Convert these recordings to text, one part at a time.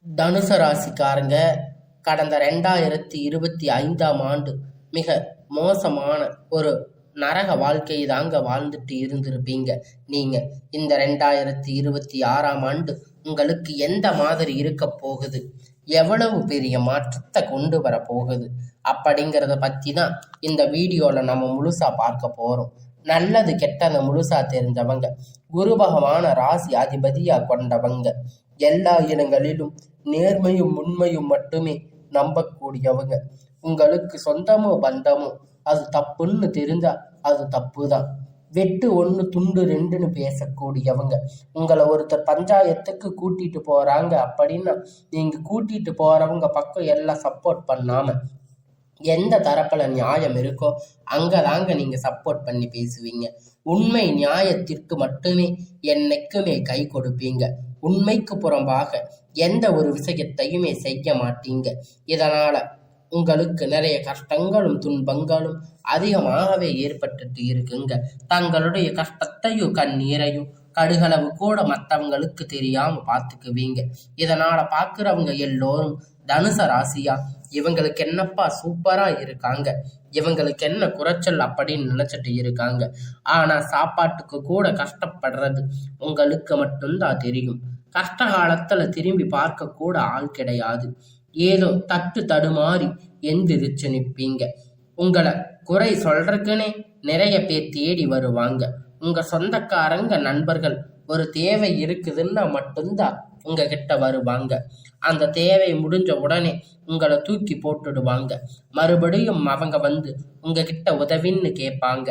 தனுசு ராசிக்காரங்க கடந்த 2025ஆம் ஆண்டு மிக மோசமான ஒரு நரக வாழ்க்கையை தாங்க வாழ்ந்துட்டு இருந்திருப்பீங்க. நீங்க இந்த 2026ஆம் ஆண்டு உங்களுக்கு எந்த மாதிரி இருக்க போகுது, எவ்வளவு பெரிய மாற்றத்தை கொண்டு வர போகுது அப்படிங்கிறத பத்தி தான் இந்த வீடியோல நம்ம முழுசா பார்க்க போறோம். நல்லது கெட்டதை முழுசா தெரிஞ்சவங்க, குரு பகவான ராசி அதிபதியா கொண்டவங்க, எல்லா இடங்களிலும் நேர்மையும் உண்மையும் மட்டுமே நம்பக்கூடியவங்க, உங்களுக்கு சொந்தமோ பந்தமோ அது தப்புன்னு தெரிஞ்சா அது தப்பு தான், வெட்டு ஒன்று துண்டு ரெண்டுன்னு பேசக்கூடியவங்க, உங்களை ஒருத்தர் பஞ்சாயத்துக்கு கூட்டிட்டு போறாங்க அப்படின்னா நீங்க கூட்டிட்டு போறவங்க பக்கம் எல்லாம் சப்போர்ட் பண்ணாம எந்த தரப்புல நியாயம் இருக்கோ அங்கதாங்க நீங்க சப்போர்ட் பண்ணி பேசுவீங்க. உண்மை நியாயத்திற்கு மட்டுமே என்னைக்குமே கை கொடுப்பீங்க. உண்மைக்கு புறம்பாக எந்த ஒரு விஷயத்தையுமே செய்ய மாட்டீங்க. இதனால உங்களுக்கு நிறைய கஷ்டங்களும் துன்பங்களும் அதிகமாகவே ஏற்பட்டுட்டு இருக்குங்க. தங்களுடைய கஷ்டத்தையும் கண்ணீரையும் கடுகளவு கூட மற்றவங்களுக்கு தெரியாம பார்த்துக்குவீங்க. இதனால பாக்குறவங்க எல்லோரும் தனுச ராசியா, இவங்களுக்கு என்னப்பா சூப்பரா இருக்காங்க, இவங்களுக்கு என்ன குறைச்சல் அப்படின்னு நினைச்சிட்டு இருக்காங்க. ஆனா சாப்பாட்டுக்கு கூட கஷ்டப்படுறது உங்களுக்கு மட்டும்தான் தெரியும். கஷ்ட காலத்துல திரும்பி பார்க்க கூட ஆள் கிடையாது. ஏதோ தட்டு தடுமாறி எந்திரிச்சு நிற்பீங்க. உங்களை குறை சொல்றதுக்குன்னே நிறைய பேர் தேடி வருவாங்க. உங்க சொந்தக்காரங்க நண்பர்கள் ஒரு தேவை இருக்குதுன்னா மட்டும்தான் உங்ககிட்ட வருவாங்க. அந்த தேவை முடிஞ்ச உடனே உங்களை தூக்கி போட்டுடுவாங்க. மறுபடியும் அவங்க வந்து உங்ககிட்ட உதவின்னு கேட்பாங்க.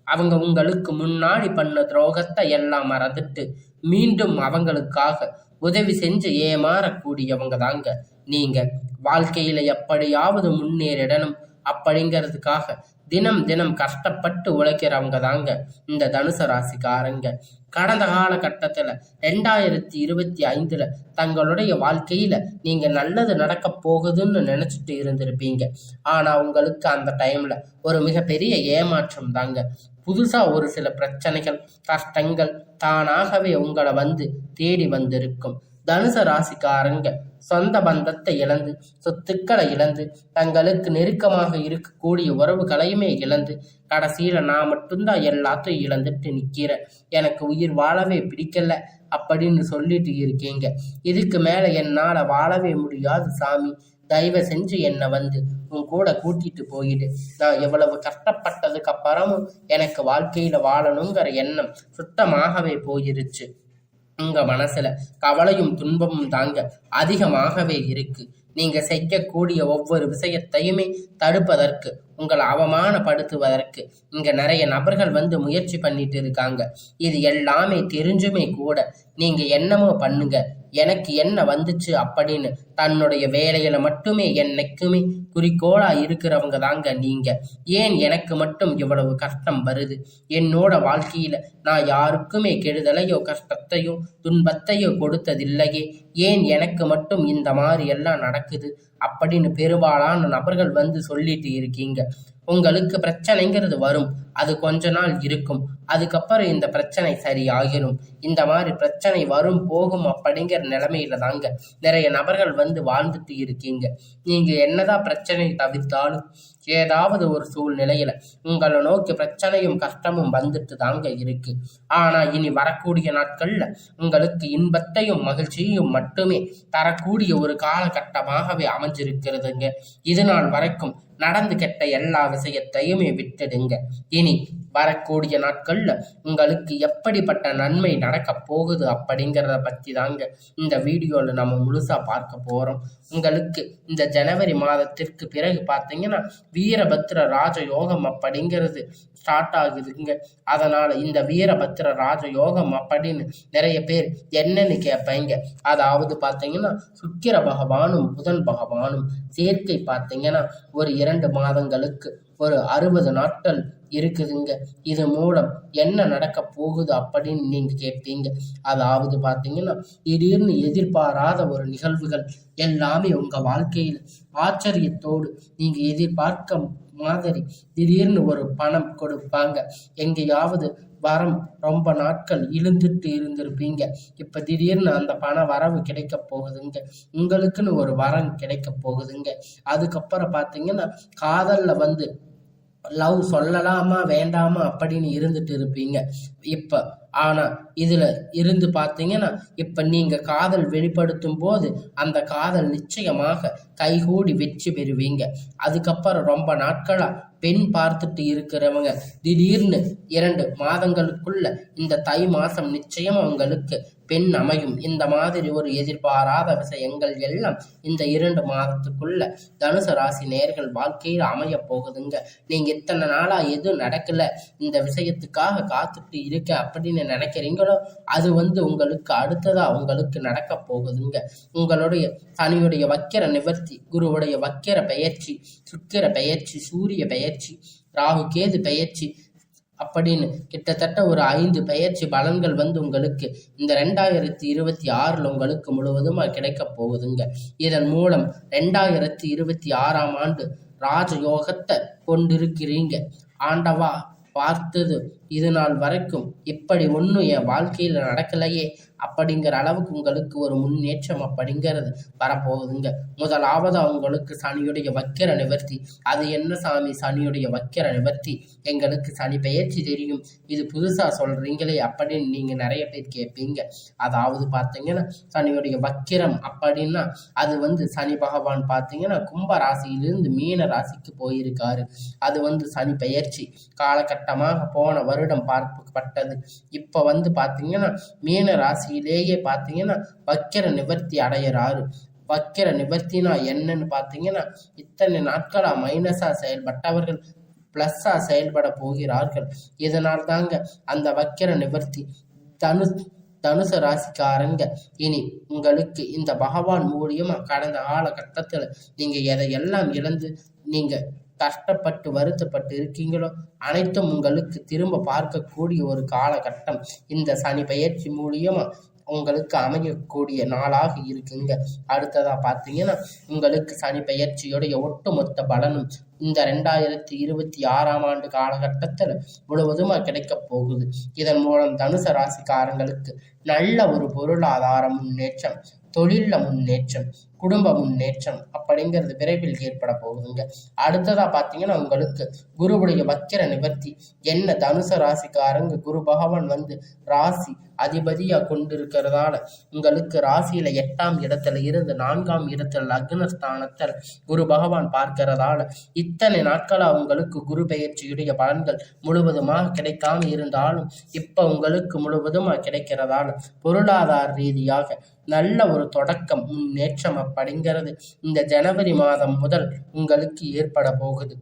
அவங்க உங்களுக்கு முன்னாடி பண்ண துரோகத்தை எல்லாம் மறந்துட்டு மீண்டும் அவங்களுக்காக உதவி செஞ்சு ஏமாறக்கூடியவங்க தாங்க நீங்க. வாழ்க்கையில எப்படியாவது முன்னேறிடணும் அப்படிங்கிறதுக்காக தினம் தினம் கஷ்டப்பட்டு உழைக்கிறவங்க தாங்க இந்த தனுசு ராசிக்காரங்க. கடந்த காலகட்டத்துல 2025ல தங்களுடைய வாழ்க்கையில நீங்க நல்லது நடக்க போகுதுன்னு நினைச்சிட்டு இருந்திருப்பீங்க. ஆனா உங்களுக்கு அந்த டைம்ல ஒரு மிகப்பெரிய ஏமாற்றம் தாங்க. புதுசா ஒரு சில பிரச்சனைகள் கஷ்டங்கள் தானாகவே உங்களை வந்து தேடி வந்திருக்கும். தனுசு ராசிக்காரங்க சொந்த பந்தத்தை இழந்து, சொத்துக்களை இழந்து, தங்களுக்கு நெருக்கமாக இருக்கக்கூடிய உறவுகளையுமே இழந்து, கடைசியில நான் மட்டும்தான் எல்லாத்தையும் இழந்துட்டு நிக்கிறேன், எனக்கு உயிர் வாழவே பிடிக்கல அப்படின்னு சொல்லிட்டு இருக்கீங்க. இதுக்கு மேல என்னால வாழவே முடியாது சாமி, தயவு செஞ்சு என்னை வந்து உன் கூட கூட்டிட்டு போயிடு. நான் எவ்வளவு கஷ்டப்பட்டதுக்கு அப்புறமும் எனக்கு வாழ்க்கையில வாழணுங்கிற எண்ணம் சுத்தமாகவே போயிருச்சு. உங்க மனசுல கவலையும் துன்பமும் தாங்க அதிகமாகவே இருக்கு. நீங்க செய்யக்கூடிய ஒவ்வொரு விஷயத்தையுமே தடுப்பதற்கு, உங்களை அவமானப்படுத்துவதற்கு இங்க நிறைய நபர்கள் வந்து முயற்சி பண்ணிட்டு இருக்காங்க. இது எல்லாமே தெரிஞ்சுமே கூட நீங்க என்னமோ பண்ணுங்க, எனக்கு என்ன வந்துச்சு அப்படின்னு தன்னுடைய வேலையில மட்டுமே என்னைக்குமே குறிக்கோளா இருக்கிறவங்க தாங்க நீங்க. ஏன் எனக்கு மட்டும் இவ்வளவு கஷ்டம் வருது, என்னோட வாழ்க்கையில நான் யாருக்குமே கெடுதலையோ கஷ்டத்தையோ துன்பத்தையோ கொடுத்ததில்லையே, ஏன் எனக்கு மட்டும் இந்த மாதிரி எல்லாம் நடக்குது அப்படின்னு பெரும்பாலான நபர்கள் வந்து சொல்லிட்டு இருக்கீங்க. உங்களுக்கு பிரச்சனைங்கிறது வரும், அது கொஞ்ச நாள் இருக்கும், அதுக்கப்புறம் இந்த பிரச்சனை சரியாகிடும். இந்த மாதிரி பிரச்சனை வரும் போகும் அப்படிங்கிற நிலைமையில தாங்க நிறைய நபர்கள் வந்து வாழ்ந்துட்டு இருக்கீங்க. நீங்க என்னதான் பிரச்சனை தவிர்த்தாலும் ஏதாவது ஒரு சூழ்நிலையில உங்களை நோக்கி பிரச்சனையும் கஷ்டமும் வந்துட்டு தாங்க இருக்கு. ஆனா இனி வரக்கூடிய நாட்கள்ல உங்களுக்கு இன்பத்தையும் மகிழ்ச்சியையும் மட்டுமே தரக்கூடிய ஒரு காலகட்டமாகவே அமைஞ்சிருக்கிறதுங்க. இது நாள் வரைக்கும் நடந்து கெட்ட எல்லா விஷயத்தையுமே விட்டுடுங்க. இனி வரக்கூடிய நாட்கள்ல உங்களுக்கு எப்படிப்பட்ட நன்மை நடக்க போகுது அப்படிங்கிறத பத்தி தாங்க இந்த வீடியோல நம்ம முழுசா பார்க்க போறோம். உங்களுக்கு இந்த ஜனவரி மாதத்திற்கு பிறகு பார்த்தீங்கன்னா வீரபத்ர ராஜயோகம் அப்படிங்கிறது ஸ்டார்ட் ஆகுதுங்க. அதனால இந்த வீரபத்ர ராஜயோகம் அப்படின்னு நிறைய பேர் என்னன்னு கேட்பீங்க. அதாவது பார்த்தீங்கன்னா சுக்கிர பகவானும் புதன் பகவானும் சேர்க்கை பார்த்தீங்கன்னா ஒரு 2 மாதங்களுக்கு ஒரு 60 நாட்கள் இருக்குதுங்க. இது மூலம் என்ன நடக்க போகுது அப்படின்னு நீங்க கேட்பீங்க. அதாவது பார்த்தீங்கன்னா திடீர்னு எதிர்பாராத ஒரு நிகழ்வுகள் எல்லாமே உங்க வாழ்க்கையில் ஆச்சரியத்தோடு நீங்க எதிர்பார்க்க மாதிரி திடீர்னு ஒரு பணம் கொடுப்பாங்க. எங்கேயாவது வரம் ரொம்ப நாட்கள் இழுந்துட்டு இருந்திருப்பீங்க. இப்ப திடீர்னு அந்த பண வரவு கிடைக்க போகுதுங்க. உங்களுக்குன்னு ஒரு வரம் கிடைக்க போகுதுங்க. அதுக்கப்புறம் பார்த்தீங்கன்னா காதல்ல வந்து லவ் சொல்லலாமா வேண்டாமா அப்படின்னு இருந்துட்டு இருப்பீங்க. இப்ப ஆனா இதுல இருந்து பார்த்தீங்கன்னா இப்ப நீங்க காதல் வெளிப்படுத்தும் போது அந்த காதல் நிச்சயமாக கைகூடி வெற்றி பெறுவீங்க. அதுக்கப்புறம் ரொம்ப நாட்களா பெண் பார்த்துட்டு இருக்கிறவங்க திடீர்னு 2 மாதங்களுக்குள்ள இந்த தை மாசம் நிச்சயம் உங்களுக்கு பெண் அமையும். இந்த மாதிரி ஒரு எதிர்பாராத விஷயங்கள் எல்லாம் இந்த 2 மாதத்துக்குள்ள தனுசு ராசி நேயர்கள் வாழ்க்கையில் அமைய போகுதுங்க. நீங்க இத்தனை நாளா எதுவும் நடக்கல, இந்த விஷயத்துக்காக காத்துட்டு இருக்க அப்படின்னு நினைக்கிறீங்களோ அது வந்து உங்களுக்கு அடுத்ததா உங்களுக்கு நடக்க போகுதுங்க. உங்களுடைய சனியுடைய வக்கிர நிவர்த்தி, குருவுடைய வக்கிர பெயர்ச்சி, சுக்கிர பெயர்ச்சி, சூரிய பெயர்ச்சி, ராகு கேது பெயர்ச்சி அப்படின்னு கிட்டத்தட்ட ஒரு 5 பெயர்ச்சி பலன்கள் வந்து உங்களுக்கு இந்த 2026 உங்களுக்கு முழுவதுமா கிடைக்க போகுதுங்க. இதன் மூலம் 2026ஆம் ஆண்டு ராஜயோகத்தை கொண்டிருக்கிறீங்க. ஆண்டவா பார்த்தது இது நாள் வரைக்கும் இப்படி ஒன்றும் என் வாழ்க்கையில் நடக்கலையே அப்படிங்கிற அளவுக்கு உங்களுக்கு ஒரு முன்னேற்றம் அப்படிங்கிறது வரப்போகுதுங்க. முதலாவது உங்களுக்கு சனியுடைய வக்கிர நிவர்த்தி. அது என்ன சாமி சனியுடைய வக்கிர நிவர்த்தி? எங்களுக்கு சனி பெயர்ச்சி தெரியும், இது புதுசா சொல்றீங்களே அப்படின்னு நீங்க நிறைய பேர் கேட்பீங்க. அதாவது பார்த்தீங்கன்னா சனியுடைய வக்கிரம் அப்படின்னா அது வந்து சனி பகவான் பார்த்தீங்கன்னா கும்ப ராசியிலிருந்து மீன ராசிக்கு போயிருக்காரு. அது வந்து சனி பெயர்ச்சி காலகட்டமாக போன வருடம் பார்க்கப்பட்டது. இப்ப வந்து பார்த்தீங்கன்னா மீன ராசியிலேயே பார்த்தீங்கன்னா வக்கிர நிவர்த்தி அடையிறாரு. வக்கிர நிவர்த்தினா என்னன்னு பார்த்தீங்கன்னா இத்தனை நாட்களா மைனஸா செயல்பட்டவர்கள் பிளஸ்ஸா செயல்பட போகிறார்கள். இதனால் தாங்க அந்த வக்கிர நிவர்த்தி. தனுசு ராசிக்காரங்க இனி உங்களுக்கு இந்த பகவான் மூலியமா கடந்த காலகட்டத்தில் நீங்க எதையெல்லாம் இழந்து நீங்க கஷ்டப்பட்டு வருத்தப்பட்டு இருக்கீங்களோ அனைத்தும் உங்களுக்கு திரும்ப பார்க்கக்கூடிய ஒரு காலகட்டம் இந்த சனி பெயர்ச்சி மூலியமா உங்களுக்கு அமையக்கூடிய நாளாக இருக்குங்க. அடுத்ததா பார்த்தீங்கன்னா உங்களுக்கு சனி பெயர்ச்சியுடைய ஒட்டுமொத்த பலனும் இந்த 2026ஆம் ஆண்டு காலகட்டத்தில் முழுவதுமாக கிடைக்க போகுது. இதன் மூலம் தனுசு ராசிக்காரங்களுக்கு நல்ல ஒரு பொருளாதார முன்னேற்றம், தொழில முன்னேற்றம், குடும்ப முன்னேற்றம் அப்படிங்கிறது விரைவில் ஏற்பட போகுதுங்க. அடுத்ததா பார்த்தீங்கன்னா உங்களுக்கு குருவுடைய வக்கிர நிவர்த்தி. என்ன தனுசு ராசிக்காரங்க குரு பகவான் வந்து ராசி அதிபதியா கொண்டிருக்கிறதால உங்களுக்கு ராசியில 8ஆம் இடத்துல இருந்து 4ஆம் இடத்துல லக்னஸ்தானத்தில் குரு பகவான் பார்க்கிறதால இத்தனை நாட்களா உங்களுக்கு குரு பெயர்ச்சியுடைய பலன்கள் முழுவதுமாக கிடைக்காம இருந்தாலும் இப்ப உங்களுக்கு முழுவதுமாக கிடைக்கிறதால பொருளாதார ரீதியாக நல்ல ஒரு தொடக்கம் முன்னேற்றம் அப்படிங்கிறது இந்த ஜனவரி மாதம் முதல் உங்களுக்கு ஏற்பட போகுது.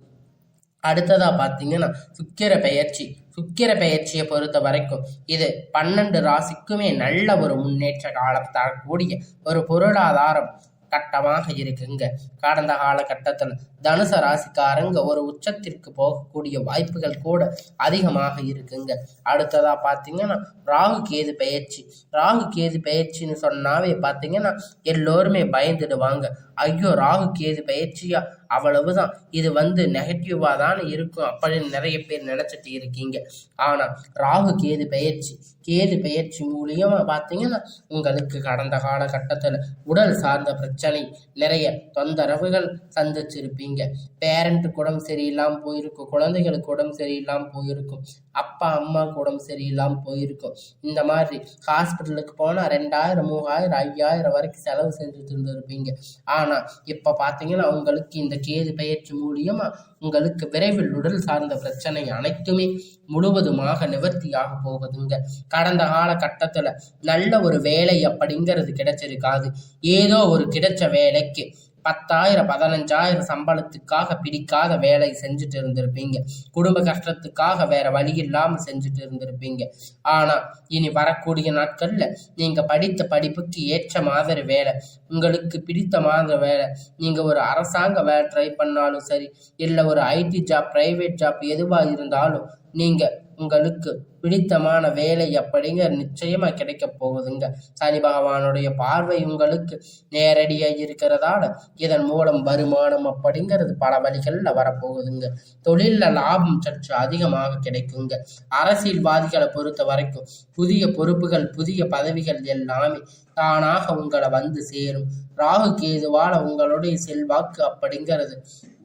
அடுத்ததா பார்த்தீங்கன்னா சுக்கிர பெயர்ச்சியை பொறுத்த வரைக்கும் இது 12 ராசிக்குமே நல்ல ஒரு முன்னேற்ற காலம் தரக்கூடிய ஒரு பொருளாதாரம் கட்டமாக இருக்குங்க. கடந்த காலகட்டத்தில் தனுசு ராசிக்காரங்க ஒரு உச்சத்திற்கு போகக்கூடிய வாய்ப்புகள் கூட அதிகமாக இருக்குங்க. அடுத்ததா பார்த்தீங்கன்னா ராகு கேது பெயர்ச்சின்னு சொன்னாவே பார்த்தீங்கன்னா எல்லோருமே பயந்துடுவாங்க. ஐயோ ராகு கேது பெயர்ச்சியா, அவ்வளவுதான், இது வந்து நெகட்டிவா தானே இருக்கும் அப்படின்னு நிறைய பேர் நினைச்சிட்டு இருக்கீங்க. ஆனா ராகு கேது பெயர்ச்சி மூலியமா பார்த்தீங்கன்னா உங்களுக்கு கடந்த காலகட்டத்தில் உடல் சார்ந்த பிரச்சனை நிறைய தொந்தரவுகள் சந்திச்சிருப்பீங்க. பேரண்ட்டுக்கு உடம்பு சரியில்லாமல் போயிருக்கும், குழந்தைகளுக்கு உடம்பு சரியில்லாமல் போயிருக்கும், அப்பா அம்மாவுக்கு உடம்பு சரியில்லாமல் போயிருக்கும். இந்த மாதிரி ஹாஸ்பிட்டலுக்கு போனால் 2000, 3000, 5000 வரைக்கும் செலவு செஞ்சுட்டு இருந்திருப்பீங்க. ஆனால் இப்போ பார்த்தீங்கன்னா உங்களுக்கு இந்த கேது பெயர்ச்சி மூலியமா உங்களுக்கு விரைவில் உடல் சார்ந்த பிரச்சனை அனைத்துமே முழுவதுமாக நிவர்த்தியாக போகுதுங்க. கடந்த காலகட்டத்தில் நல்ல ஒரு வேலை அப்படிங்கிறது கிடைச்சிருக்காது. ஏதோ ஒரு கிடைச்ச வேலைக்கு 10,000, 15,000 சம்பளத்துக்காக பிடிக்காத வேலை செஞ்சுட்டு இருந்திருப்பீங்க. குடும்ப கஷ்டத்துக்காக வேற வழி இல்லாமல் செஞ்சுட்டு இருந்திருப்பீங்க. ஆனா இனி வரக்கூடிய நாட்கள்ல நீங்க படித்த படிப்புக்கு ஏற்ற மாதிரி வேலை, உங்களுக்கு பிடித்த மாதிரி வேலை, நீங்க ஒரு அரசாங்க வேலை ட்ரை பண்ணாலும் சரி, இல்லை ஒரு ஐடி ஜாப், பிரைவேட் ஜாப் எதுவா இருந்தாலும் நீங்க உங்களுக்கு பிடித்தமான வேலை அப்படிங்கிற நிச்சயமா கிடைக்க போகுதுங்க. சனி பகவானுடைய பார்வை உங்களுக்கு நேரடியா இருக்கிறதால இதன் மூலம் வருமானம் அப்படிங்கிறது பல வழிகள்ல வரப்போகுதுங்க. தொழில்ல லாபம் சற்று அதிகமாக கிடைக்குங்க. அரசியல்வாதிகளை பொறுத்த வரைக்கும் புதிய பொறுப்புகள் புதிய பதவிகள் எல்லாமே தானாக உங்களை வந்து சேரும். ராகு கேதுவால உங்களுடைய செல்வாக்கு அப்படிங்கிறது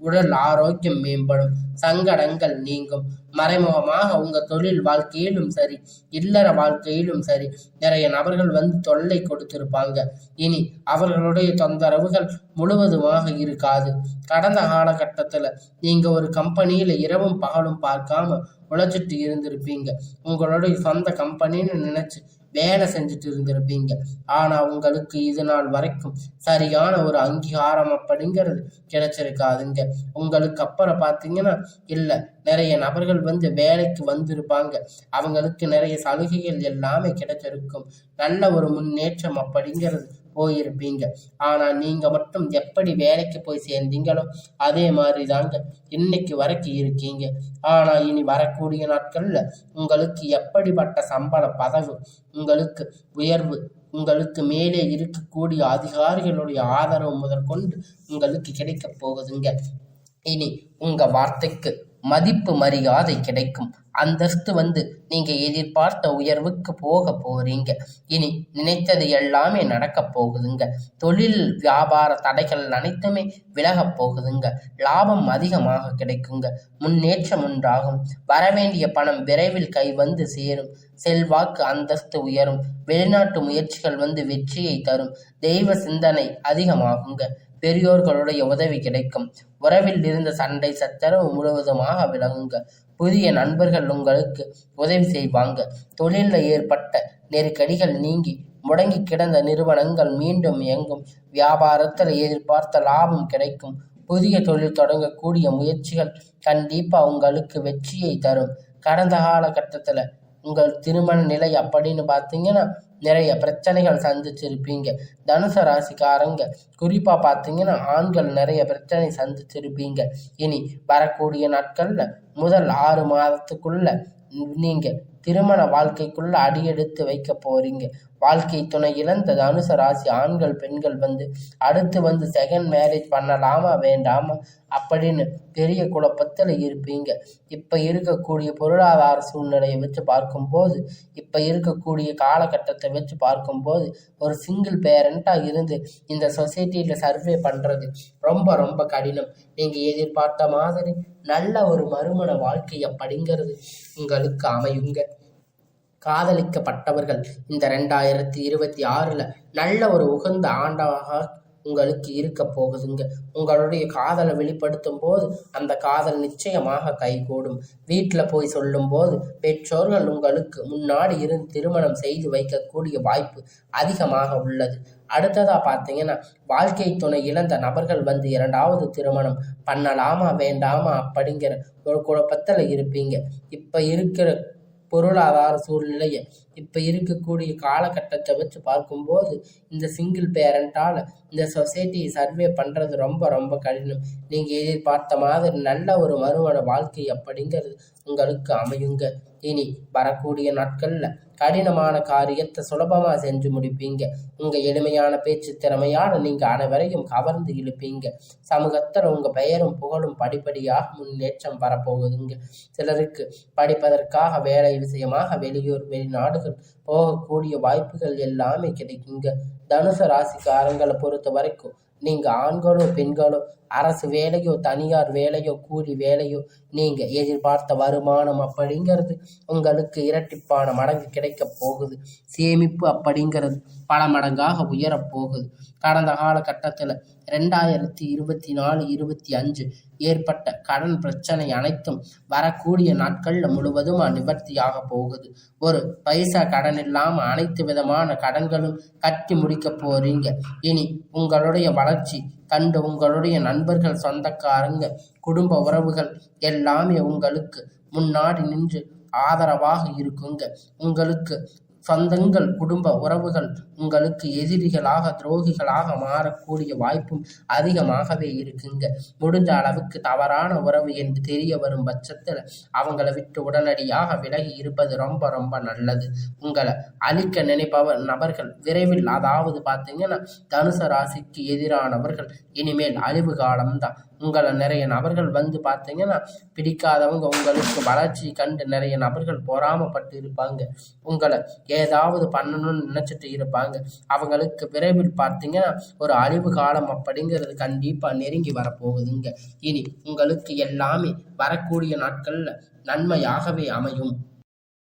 உடல் ஆரோக்கியம் மேம்படும். சங்கடங்கள் நீங்கும். மறைமுகமாக உங்க தொழில் வாழ்க்கையிலும் சரி இல்லற வாழ்க்கையிலும் சரி நிறைய நபர்கள் வந்து தொல்லை கொடுத்திருப்பாங்க. இனி அவர்களுடைய தொந்தரவுகள் முழுவதுமாக இருக்காது. கடந்த காலகட்டத்துல நீங்க ஒரு கம்பெனியில இரவும் பகலும் பார்க்காம உழைச்சிட்டு இருந்திருப்பீங்க. உங்களுடைய சொந்த கம்பெனின்னு நினைச்சு வேலை செஞ்சுட்டு இருந்திருப்பீங்க. ஆனா உங்களுக்கு இது நாள் வரைக்கும் சரியான ஒரு அங்கீகாரம் அப்படிங்கிறது கிடைச்சிருக்காதுங்க. உங்களுக்கு அப்புறம் பார்த்தீங்கன்னா இல்லை, நிறைய நபர்கள் வந்து வேலைக்கு வந்திருப்பாங்க. அவங்களுக்கு நிறைய சலுகைகள் எல்லாமே கிடைச்சிருக்கும். நல்ல ஒரு முன்னேற்றம் அப்படிங்கிறது போயிருப்பீங்க. ஆனா நீங்க மட்டும் எப்படி வேலைக்கு போய் சேர்ந்தீங்களோ அதே மாதிரி தாங்க இன்னைக்கு வரைக்கும் இருக்கீங்க. ஆனா இனி வரக்கூடிய நாட்கள்ல உங்களுக்கு எப்படிப்பட்ட சம்பள பதவி, உங்களுக்கு உயர்வு, உங்களுக்கு மேலே இருக்கக்கூடிய அதிகாரிகளுடைய ஆதரவு முதற்கொண்டு உங்களுக்கு கிடைக்க போகுதுங்க. இனி உங்க வார்த்தைக்கு மதிப்பு மரியாதை கிடைக்கும். அந்தஸ்து வந்து நீங்க எதிர்பார்த்த உயர்வுக்கு போக போறீங்க. இனி நினைத்தது எல்லாமே நடக்க போகுதுங்க. தொழில் வியாபார தடைகள் அனைத்துமே விலக போகுதுங்க. லாபம் அதிகமாக கிடைக்குங்க. முன்னேற்றம் உண்டாகும். வரவேண்டிய பணம் விரைவில் கை வந்து சேரும். செல்வாக்கு அந்தஸ்து உயரும். வெளிநாட்டு முயற்சிகள் வந்து வெற்றியை தரும். தெய்வ சிந்தனை அதிகமாகுங்க. பெரியோர்களுடைய உதவி கிடைக்கும். உறவில் இருந்த சண்டை சச்சரவு முழுவதுமாக விலகுங்க. புதிய நண்பர்கள் உங்களுக்கு உதவி செய்வாங்க. தொழிலில் ஏற்பட்ட நெருக்கடிகள் நீங்கி முடங்கி கிடந்த நிறுவனங்கள் மீண்டும் இயங்கும். வியாபாரத்தில் எதிர்பார்த்த லாபம் கிடைக்கும். புதிய தொழில் தொடங்கக்கூடிய முயற்சிகள் கண்டிப்பா உங்களுக்கு வெற்றியை தரும். கடந்த காலகட்டத்தில் உங்கள் திருமண நிலை அப்படின்னு பார்த்தீங்கன்னா நிறைய பிரச்சனைகள் சந்திச்சிருப்பீங்க. தனுசு ராசிக்காரங்க குறிப்பா பார்த்தீங்கன்னா ஆண்கள் நிறைய பிரச்சனை சந்திச்சிருப்பீங்க. இனி வரக்கூடிய நாட்கள்ல முதல் 6 மாதத்துக்குள்ள நீங்க திருமண வாழ்க்கைக்குள்ள அடியெடுத்து வைக்க போறீங்க. வாழ்க்கை துணை இழந்த தனுசு ராசி ஆண்கள் பெண்கள் வந்து அடுத்து வந்து செகண்ட் மேரேஜ் பண்ணலாமா வேண்டாமா அப்படின்னு பெரிய குழப்பத்தில் இருப்பீங்க. இப்ப இருக்கக்கூடிய பொருளாதார சூழ்நிலையை வச்சு பார்க்கும்போது, இப்ப இருக்கக்கூடிய காலகட்டத்தை வச்சு பார்க்கும்போது ஒரு சிங்கிள் பேரண்டா இருந்து இந்த சொசைட்டியில சர்வே பண்றது ரொம்ப ரொம்ப கடினம். நீங்க எதிர்பார்த்த மாதிரி நல்ல ஒரு மறுமண வாழ்க்கை அப்படிங்கிறது உங்களுக்கு அமையுங்க. காதலிக்கப்பட்டவர்கள் இந்த 2026 நல்ல ஒரு உகந்த ஆண்டாக உங்களுக்கு இருக்க போகுதுங்க. உங்களுடைய காதலை வெளிப்படுத்தும் போது அந்த காதல் நிச்சயமாக கைகூடும். வீட்டில் போய் சொல்லும் போது பெற்றோர்கள் உங்களுக்கு முன்னாடி இருந்து திருமணம் செய்து வைக்கக்கூடிய வாய்ப்பு அதிகமாக உள்ளது. அடுத்ததா பார்த்தீங்கன்னா வாழ்க்கை துணை இழந்த நபர்கள் வந்து 2வது திருமணம் பண்ணலாமா வேண்டாமா அப்படிங்கிற ஒரு குழப்பத்தில் இருப்பீங்க. இப்ப இருக்கிற பொருளாதார சூழ்நிலையை இப்போ இருக்கக்கூடிய காலகட்டத்தை வச்சு பார்க்கும்போது இந்த சிங்கிள் பேரண்டால் இந்த சொசைட்டியை சர்வே பண்ணுறது ரொம்ப ரொம்ப கடினம். நீங்கள் எதிர்பார்த்த மாதிரி நல்ல ஒரு மறுமண வாழ்க்கை அப்படிங்கிறது உங்களுக்கு அமையுங்க. இனி வரக்கூடிய நாட்களில் கடினமான காரியத்தை சுலபமாக செஞ்சு முடிப்பீங்க. உங்கள் எளிமையான பேச்சு திறமையால் நீங்கள் அனைவரையும் கவர்ந்து இழுப்பீங்க. சமூகத்தில் உங்கள் பெயரும் புகழும் படிப்படியாக முன்னேற்றம் வரப்போகுதுங்க. சிலருக்கு படிப்பதற்காக வேலை விஷயமாக வெளியூர் வெளிநாடுகள் போகக்கூடிய வாய்ப்புகள் எல்லாமே கிடைக்குங்க. தனுசு ராசிக்காரங்களை பொறுத்த வரைக்கும் நீங்கள் ஆண்களோ பெண்களோ அரசு வேலையோ தனியார் வேலையோ கூலி வேலையோ நீங்கள் எதிர்பார்த்த வருமானம் அப்படிங்கிறது உங்களுக்கு இரட்டிப்பான மடங்கு கிடைக்க போகுது. சேமிப்பு அப்படிங்கிறது பல மடங்காக உயரப்போகுது. கடந்த காலகட்டத்தில் 2024-25 ஏற்பட்ட கடன் பிரச்சனை அனைத்தும் வரக்கூடிய நாட்களில் முழுவதுமாக நிவர்த்தியாக போகுது. ஒரு பைசா கடன் இல்லாமல் அனைத்து விதமான கடன்களும் கட்டி முடிக்க போறீங்க. இனி உங்களுடைய வளர்ச்சி கண்டு உங்களுடைய நண்பர்கள் சொந்தக்காரங்க குடும்ப உறவுகள் எல்லாமே உங்களுக்கு முன்னாடி நின்று ஆதரவாக இருக்குங்க. உங்களுக்கு சொந்தங்கள் குடும்ப உறவுகள் உங்களுக்கு எதிரிகளாக துரோகிகளாக மாறக்கூடிய வாய்ப்பும் அதிகமாகவே இருக்குங்க. முடிஞ்ச அளவுக்கு தவறான உறவு என்று தெரிய வரும் பட்சத்தில் அவங்கள விட்டு உடனடியாக விலகி இருப்பது ரொம்ப ரொம்ப நல்லது. உங்களை அழிக்க நினைப்பவர் நபர்கள் விரைவில், அதாவது பார்த்தீங்கன்னா தனுசு ராசிக்கு எதிரானவர்கள் இனிமேல் அழிவு காலம்தான். உங்களை நிறைய நபர்கள் வந்து பார்த்தீங்கன்னா பிடிக்காதவங்க உங்களுக்கு வளர்ச்சி கண்டு நிறைய நபர்கள் பொறாமப்பட்டு இருப்பாங்க. உங்களை ஏதாவது பண்ணணும்னு நினச்சிட்டு இருப்பாங்க. அவங்களுக்கு விரைவில் பார்த்தீங்கன்னா ஒரு அழிவு காலம் அப்படிங்கிறது கண்டிப்பாக நெருங்கி வரப்போகுதுங்க. இனி உங்களுக்கு எல்லாமே வரக்கூடிய நாட்களில் நன்மையாகவே அமையும்.